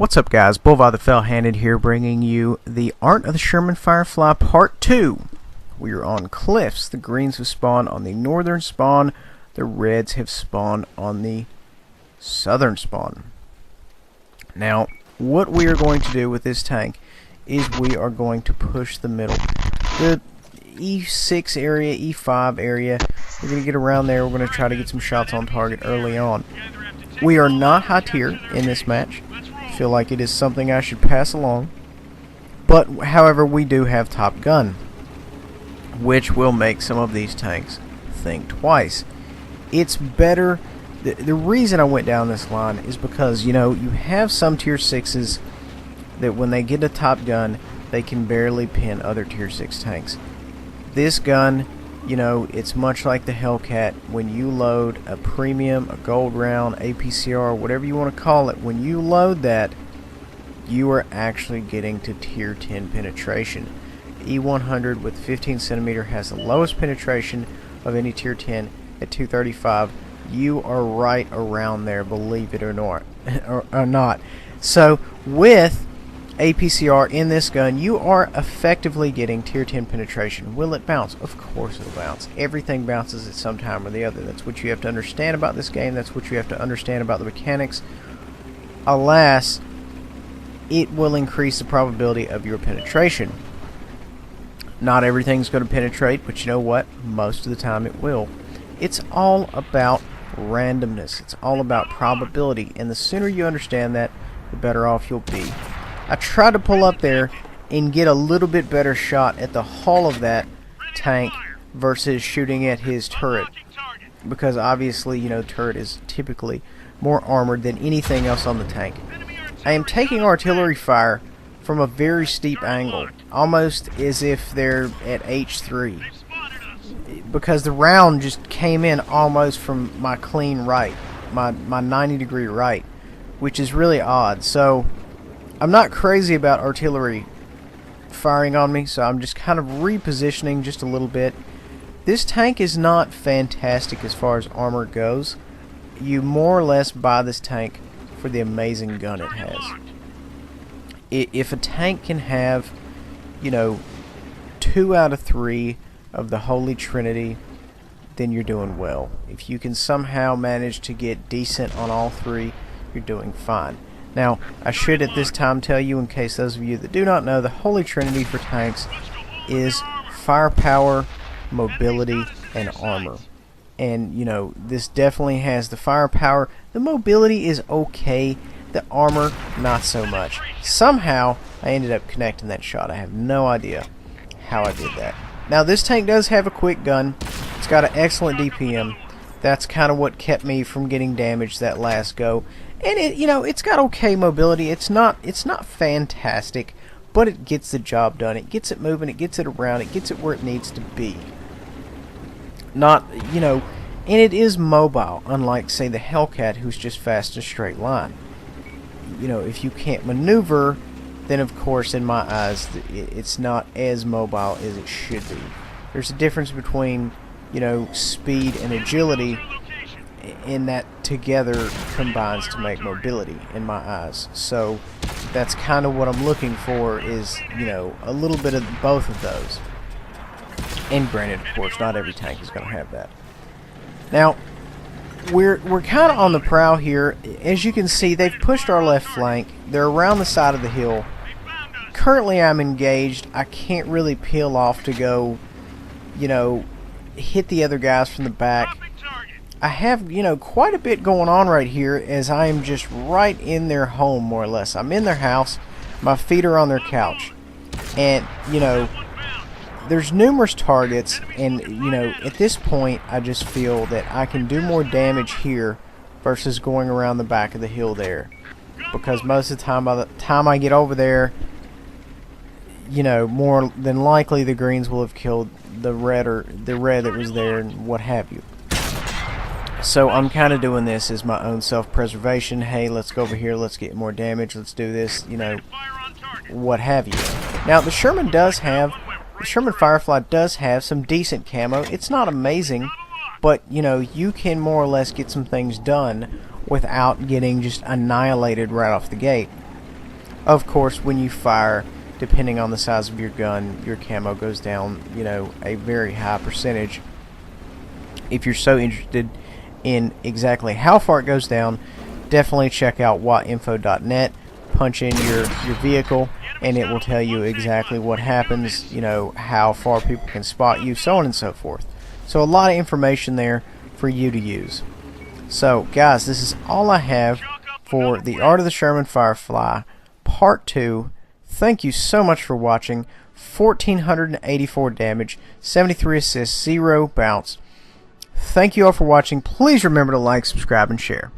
What's up, guys? Boulevard the Fell-Handed here, bringing you the Art of the Sherman Firefly Part 2. We are on cliffs. The greens have spawned on the northern spawn. The reds have spawned on the southern spawn. Now, what we are going to do with this tank is we are going to push the middle. The E6 area, E5 area, we're going to get around there. We're going to try to get some shots on target early on. We are not high tier in this match. Feel like it is something I should pass along, but however, we do have Top Gun, which will make some of these tanks think twice. It's better. The reason I went down this line is because, you know, you have some tier 6s that when they get a Top Gun, they can barely pin other tier 6 tanks. This gun, you know, it's much like the Hellcat. When you load a premium, a gold round, APCR, whatever you want to call it, when you load that, you are actually getting to tier 10 penetration. E100 with 15 centimeter has the lowest penetration of any tier 10 at 235. You are right around there, believe it or not. So with APCR in this gun, you are effectively getting tier 10 penetration. Will it bounce? Of course it'll bounce. Everything bounces at some time or the other. That's what you have to understand about this game. That's what you have to understand about the mechanics. Alas, it will increase the probability of your penetration. Not everything's going to penetrate, but you know what? Most of the time it will. It's all about randomness. It's all about probability. And the sooner you understand that, the better off you'll be. I tried to pull up there and get a little bit better shot at the hull of that tank versus shooting at his turret, because obviously, you know, turret is typically more armored than anything else on the tank. I am taking artillery fire from a very steep angle, almost as if they're at H3, because the round just came in almost from my clean right, my 90-degree right, which is really odd. So I'm not crazy about artillery firing on me, so I'm just kind of repositioning just a little bit. This tank is not fantastic as far as armor goes. You more or less buy this tank for the amazing gun it has. If a tank can have, you know, 2 out of 3 of the Holy Trinity, then you're doing well. If you can somehow manage to get decent on all 3, you're doing fine. Now, I should at this time tell you, in case those of you that do not know, the Holy Trinity for tanks is firepower, mobility, and armor. And, you know, this definitely has the firepower. The mobility is okay. The armor, not so much. Somehow, I ended up connecting that shot. I have no idea how I did that. Now, this tank does have a quick gun. It's got an excellent DPM. That's kind of what kept me from getting damaged that last go. And it, you know, it's got okay mobility. It's not fantastic, but it gets the job done. It gets it moving, it gets it around, it gets it where it needs to be. Not, you know, and it is mobile, unlike, say, the Hellcat, who's just fast in a straight line. You know, if you can't maneuver, then of course, in my eyes, it's not as mobile as it should be. There's a difference between, you know, speed and agility, in that together combines to make mobility in my eyes. So that's kind of what I'm looking for, is, you know, a little bit of both of those. And granted, of course, not every tank is going to have that. Now, we're kind of on the prowl here. As you can see, they've pushed our left flank. They're around the side of the hill. Currently, I'm engaged. I can't really peel off to go, you know, hit the other guys from the back. I have, you know, quite a bit going on right here, as I am just right in their home, more or less. I'm in their house. My feet are on their couch. And, you know, there's numerous targets, and, you know, at this point, I just feel that I can do more damage here versus going around the back of the hill there. Because most of the time, by the time I get over there, you know, more than likely the greens will have killed the red that was there and what have you. So I'm kind of doing this as my own self-preservation. Hey, let's go over here, let's get more damage, let's do this, you know, what have you. Now, the Sherman Firefly does have some decent camo. It's not amazing, but, you know, you can more or less get some things done without getting just annihilated right off the gate. Of course, when you fire, depending on the size of your gun, your camo goes down, you know, a very high percentage. If you're so interested in exactly how far it goes down, definitely check out wotinfo.net. Punch in your vehicle, and it will tell you exactly what happens, you know, how far people can spot you, so on and so forth. So a lot of information there for you to use. So guys, this is all I have for the Art of the Sherman Firefly Part 2. Thank you so much for watching. 1,484 damage, 73 assists, 0 bounce. Thank you all for watching. Please remember to like, subscribe, and share.